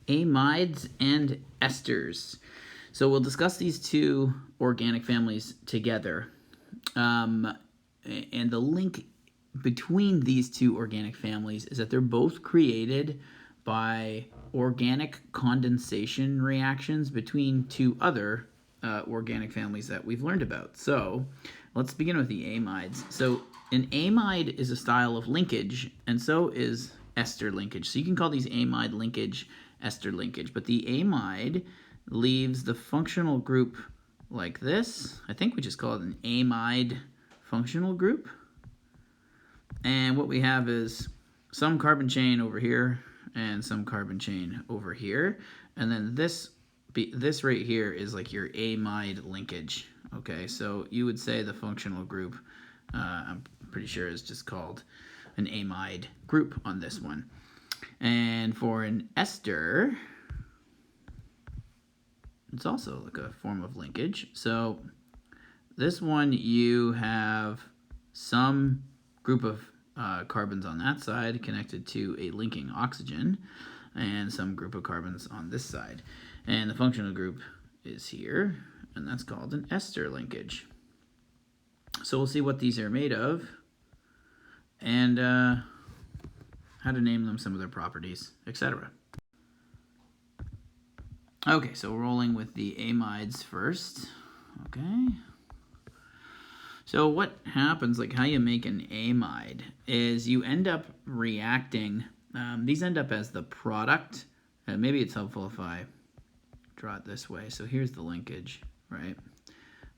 Amides and Esters. So we'll discuss these two organic families together. And the link between these two organic families is that they're both created by organic condensation reactions between two other organic families that we've learned about. So let's begin with the amides. So an amide is a style of linkage, and so is ester linkage. So you can call these amide linkage, ester linkage. But the amide leaves the functional group like this. I think we just call it an amide functional group. And what we have is some carbon chain over here and some carbon chain over here. And then this right here is like your amide linkage. Okay, so you would say the functional group, I'm pretty sure, is just called an amide group on this one. And for an ester, it's also like a form of linkage. So this one, you have some group of carbons on that side connected to a linking oxygen, and some group of carbons on this side. And the functional group is here, and that's called an ester linkage. So we'll see what these are made of, and how to name them, some of their properties, etc. Okay, so rolling with the amides first. Okay. So what happens, like how you make an amide, is you end up reacting, these end up as the product. Maybe it's helpful if I draw it this way. So here's the linkage, right?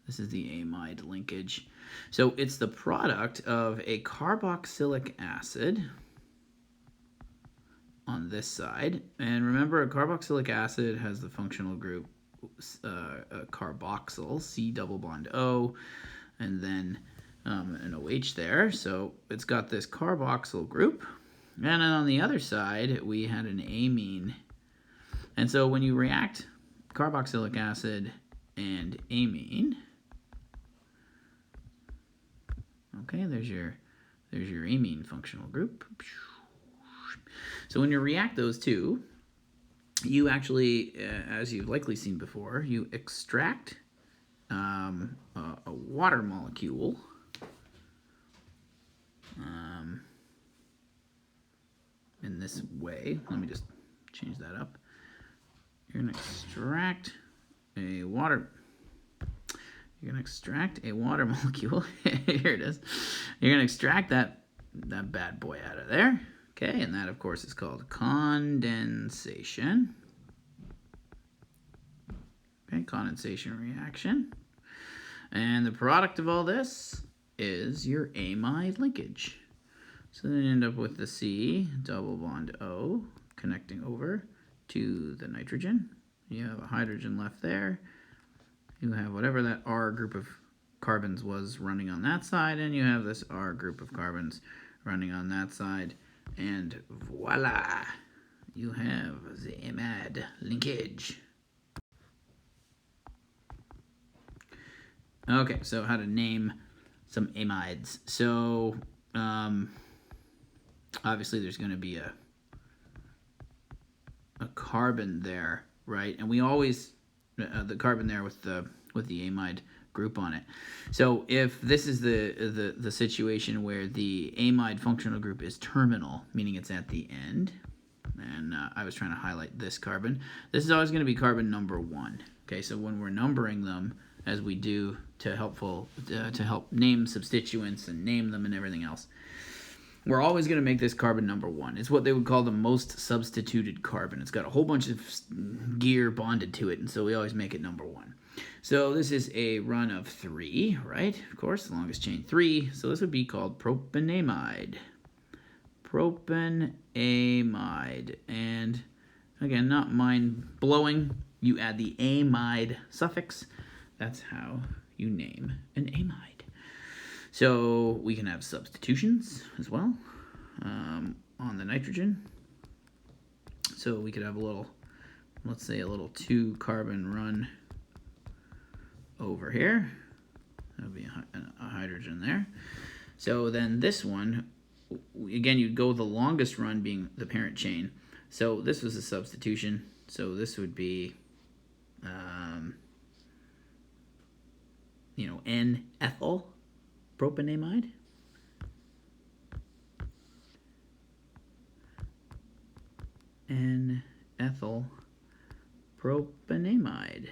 This is the amide linkage. So it's the product of a carboxylic acid on this side. And remember, a carboxylic acid has the functional group carboxyl, C double bond O, and then an OH there. So it's got this carboxyl group. And then on the other side, we had an amine. And so when you react carboxylic acid and amine, okay, there's your amine functional group. So when you react those two, you actually, as you've likely seen before, you extract a water molecule in this way. Let me just change that up. You're going to extract a water molecule. Here it is. You're going to extract that bad boy out of there. Okay, and that, of course, is called condensation. Okay, condensation reaction. And the product of all this is your amide linkage. So then you end up with the C double bond O connecting over to the nitrogen. You have a hydrogen left there. You have whatever that R group of carbons was running on that side, and you have this R group of carbons running on that side. And voila, you have the amide linkage. Okay, so how to name some amides. So obviously there's going to be a carbon there, right? And we always the carbon there with the amide group on it. So if this is the situation where the amide functional group is terminal, meaning it's at the end, and I was trying to highlight this carbon, this is always going to be carbon number 1. Okay, so when we're numbering them, as we do to help name substituents and name them and everything else, we're always going to make this carbon number 1. It's what they would call the most substituted carbon. It's got a whole bunch of gear bonded to it, and so we always make it number 1. So this is a run of 3, right? Of course, the longest chain 3. So this would be called propanamide. Propanamide. And again, not mind-blowing. You add the amide suffix. That's how you name an amide. So we can have substitutions as well on the nitrogen. So we could have a little, let's say a little 2-carbon run over here. That would be a hydrogen there. So then this one again, you'd go the longest run being the parent chain. So this was a substitution. So this would be, N-ethyl propanamide. N-ethyl propanamide.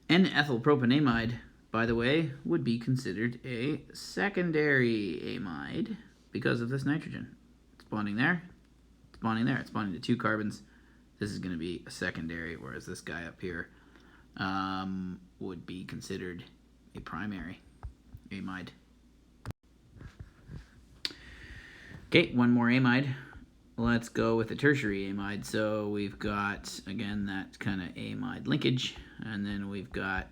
N-ethyl propanamide, by the way, would be considered a secondary amide because of this nitrogen. It's bonding there, it's bonding there, it's bonding to 2 carbons. This is going to be a secondary, whereas this guy up here would be considered a primary amide. Okay, one more amide. Let's go with a tertiary amide. So we've got, again, that kind of amide linkage, and then we've got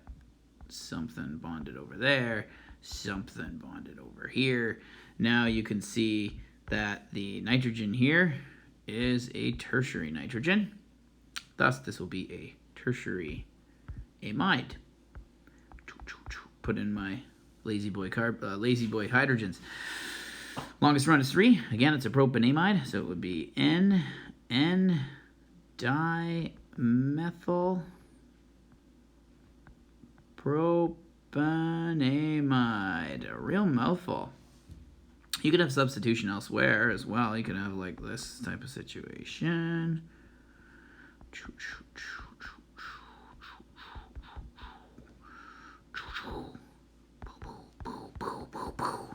something bonded over there, something bonded over here. Now you can see that the nitrogen here is a tertiary nitrogen. Thus, this will be a tertiary amide. Put in my lazy boy hydrogens. Longest run is 3. Again, it's a propanamide, so it would be N-dimethyl propanamide. A real mouthful. You could have substitution elsewhere as well. You could have like this type of situation.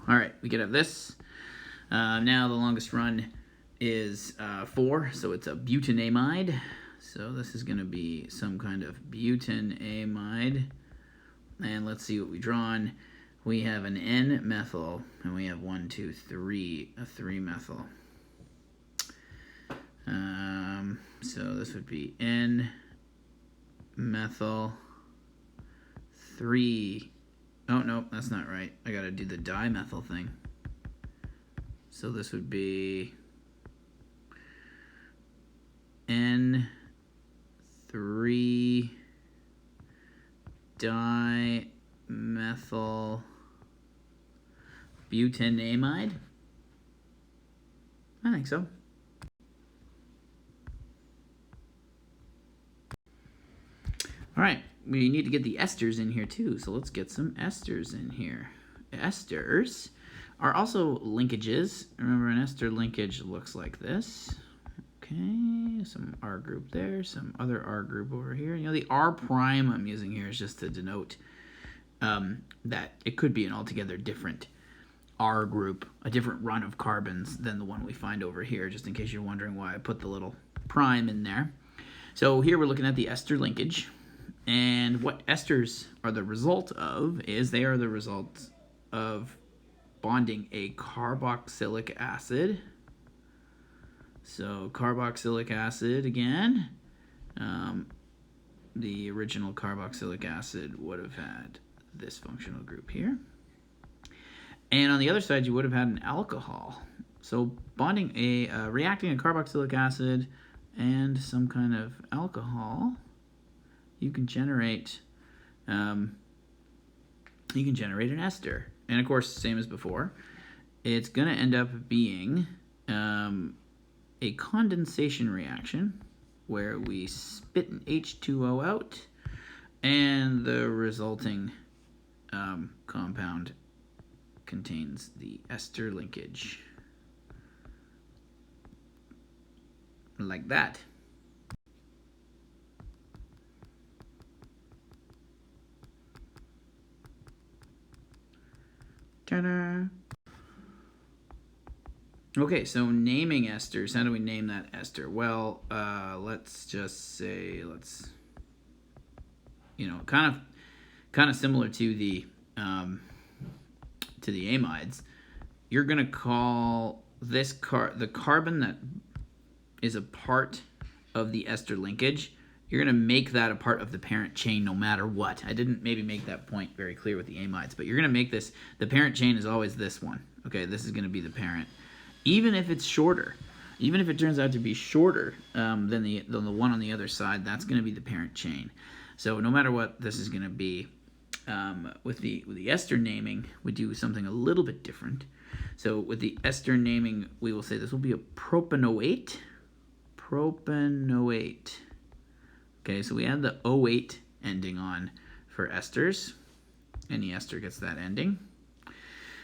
All right, we could have this. Now the longest run is 4, so it's a butanamide. So this is going to be some kind of butanamide. And let's see what we draw on. We have an N-methyl, and we have 1, 2, 3, a 3-methyl. So this would be N-methyl 3. Oh, no, that's not right. I got to do the dimethyl thing. So this would be N3 dimethyl butanamide. I think so. All right, we need to get the esters in here too, so let's get some esters in here. Esters are also linkages. Remember, an ester linkage looks like this. Okay, some R group there, some other R group over here. You know, the R prime I'm using here is just to denote that it could be an altogether different R group, a different run of carbons than the one we find over here, just in case you're wondering why I put the little prime in there. So here we're looking at the ester linkage. And what esters are the result of is they are the result of bonding a carboxylic acid. So carboxylic acid again. The original carboxylic acid would have had this functional group here. And on the other side, you would have had an alcohol. So bonding reacting a carboxylic acid and some kind of alcohol, you can generate an ester. And of course, same as before, it's going to end up being a condensation reaction where we spit an H2O out and the resulting compound contains the ester linkage. Like that. Ta-da! Okay, so naming esters. How do we name that ester? Well, let's just say, kind of similar to the amides. You're gonna call this the carbon that is a part of the ester linkage. You're gonna make that a part of the parent chain no matter what. I didn't maybe make that point very clear with the amides, but you're gonna make this, the parent chain is always this one. Okay, this is gonna be the parent. Even if it's shorter, even if it turns out to be shorter than the one on the other side, that's gonna be the parent chain. So no matter what, this is gonna be With the ester naming, we do something a little bit different. So with the ester naming, we will say this will be a propanoate. Propanoate. Okay, so we add the -ate ending on for esters. Any ester gets that ending.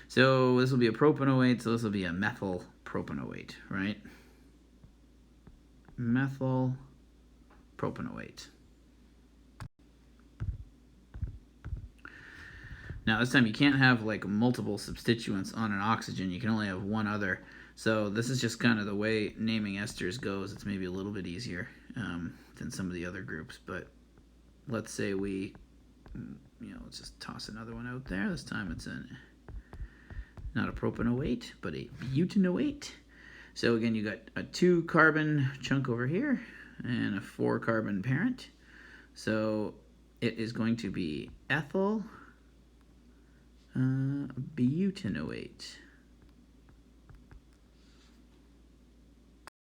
So this will be a propanoate, so this will be a methyl propanoate, right? Methyl propanoate. Now this time you can't have like multiple substituents on an oxygen. You can only have one other. So this is just kind of the way naming esters goes. It's maybe a little bit easier than some of the other groups. But let's say we, let's just toss another one out there. This time it's not a propanoate, but a butanoate. So again, you got a 2-carbon chunk over here and a 4-carbon parent. So it is going to be ethyl butanoate.